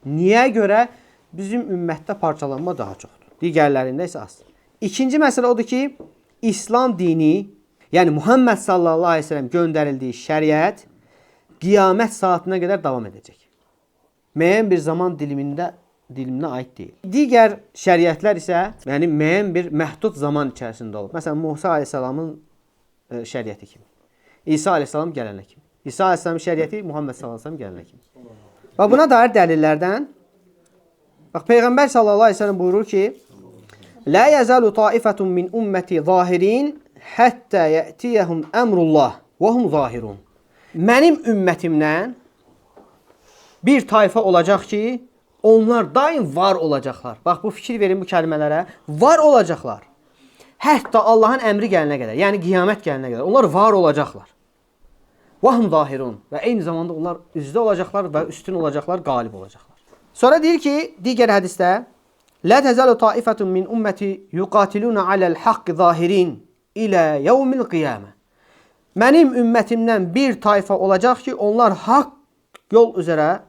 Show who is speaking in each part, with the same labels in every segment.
Speaker 1: Niyə görə? Bizim ümmətdə parçalanma daha çoxdur. Digərlərində isə az. İkinci məsələ odur ki, İslam dini, yəni Muhammed sallallahu aleyhi ve sellem göndərildiyi şəriət qiyamət saatına qədər davam edəcək. Müəyyən bir zaman dilimində diliminə aid deyil. Digər şəriətlər isə yəni müəyyən bir məhdud zaman içərisində olur. Məsələn, Musa aleyhissalamın şəriəti kimi. İsa aleyhissalam gələnə kimi. İsa aleyhissalamın şəriəti Muhammed sallallahu aleyhi ve sellem gələnə kimi. Bax, buna dair dəlillərdən bax, Peyğəmbər sallallahu aleyhi ve sellem buyurur ki, "La yazalu ta'ifatun min ummati zahirin hatta ya'tiyahum emrullah və hum zahirun." Mənim ümmətimdən bir tayfa olacaq ki, onlar daim var olacaqlar. Bax, bu fikir verin bu kəlmələrə. Var olacaqlar. Hətta Allahın əmri gələnə qədər, yəni qiyamət gələnə qədər. Onlar var olacaqlar. Vahum zahirun. Və eyni zamanda onlar üzdə olacaqlar və üstün olacaqlar, qalib olacaqlar. Sonra deyir ki, digər hədisdə, "La tazalu ta'ifatun min ummati yuqatiluna ala'l haqqi zahirin ila yawmil qiyamah." Mənim ümmətimdən bir tayfa olacaq ki, onlar haqq yol üzərə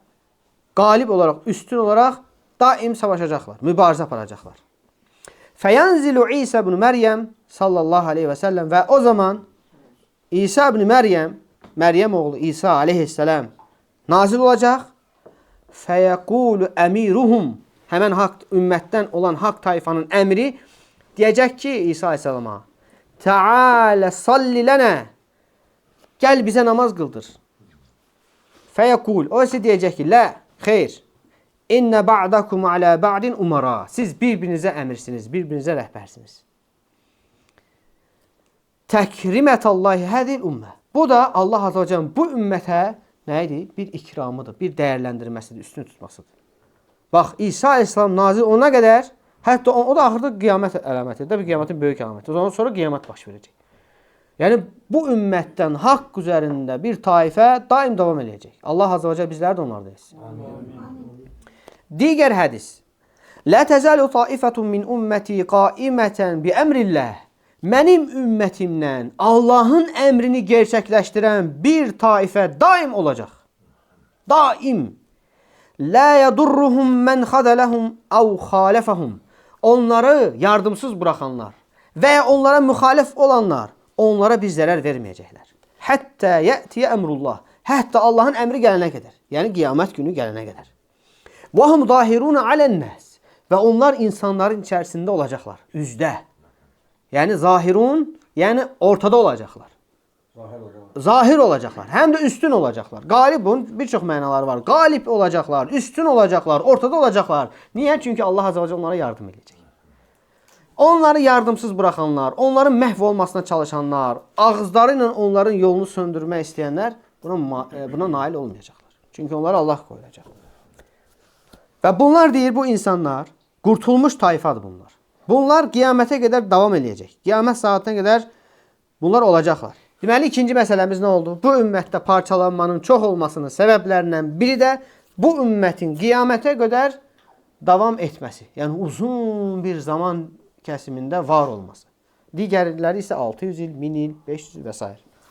Speaker 1: qalib olaraq, üstün olaraq daim savaşacaqlar, mübarizə aparacaqlar. Fəyanzilu İsa ibn Məryəm sallallahu aleyhi və səlləm və o zaman İsa ibn Məryəm, Məryəm oğlu İsa aleyhisselam nazil olacaq. Fəyəqulu əmiruhum, həmən haqq ümmətdən olan haqq tayfanın əmri deyəcək ki, İsa aleyhisselama, "Təalə salli lənə." Gəl bizə namaz qıldır. Fəyəqul, o isə deyəcək ki, "Lə, xeyr. İnnə ba'dakum alə ba'din umara." Siz bir-birinizə əmirsiniz, bir-birinizə rəhbərsiniz. Təkrimətəllahi hədil ümmə. Bu da Allah Azə və Cəllənin bu ümmətə nə idi? Bir ikramıdır, bir dəyərləndirməsidir, üstün tutmasıdır. Bax, İsa aleyhissalam nazil ona qədər, hətta o da axırda qiyamət əlamətidir. Də bir qiyamətin böyük əlamətidir. Ondan sonra qiyamət baş verəcək. Yəni, bu ümmətdən haqq üzərində bir taifə daim davam edəcək. Allah Azə və Cəllə bizləri də onlardan etsin. Digər hədis. "La tazalu ta'ifatun min ummati qa'imatan bi emrillah." Mənim ümmətimdən Allahın əmrini gerçəkləşdirən bir taifə daim olacaq. Daim. "La yadurruhum men xadalahum aw xalafahum." Onları yardımsız buraxanlar və ya onlara müxalif olanlar onlara bir zərər verməyəcəklər. Hətta yətiyə əmrullah. Hətta Allahın əmri gələnə qədər. Yəni qiyamət günü gələnə qədər. Və hum zahirun alən-nas. Və onlar insanların içərisində olacaqlar, üzdə. Yəni zahirun, yəni ortada olacaqlar. Zahir olacaqlar. Həm də üstün olacaqlar. Qalib, bunun bir çox mənaları var. Qalib olacaqlar, üstün olacaqlar, ortada olacaqlar. Niyə? Çünki Allah Azə və Cəllə onlara yardım edəcək. Onları yardımsız buraxanlar, onların məhv olmasına çalışanlar, ağızları ilə onların yolunu söndürmək istəyənlər buna nail olmayacaqlar. Çünki onlara Allah qoyulacaq. Və bunlar deyir, bu insanlar qurtulmuş tayfadır bunlar. Bunlar qiyamətə qədər davam edəcək. Qiyamət saatına qədər bunlar olacaqlar. Deməli, ikinci məsələmiz nə oldu? Bu ümmətdə parçalanmanın çox olmasının səbəblərindən biri də bu ümmətin qiyamətə qədər davam etməsi. Yəni, uzun bir zaman kəsimində var olması. Digərləri isə 600 il, 1000 il, 500 il və s.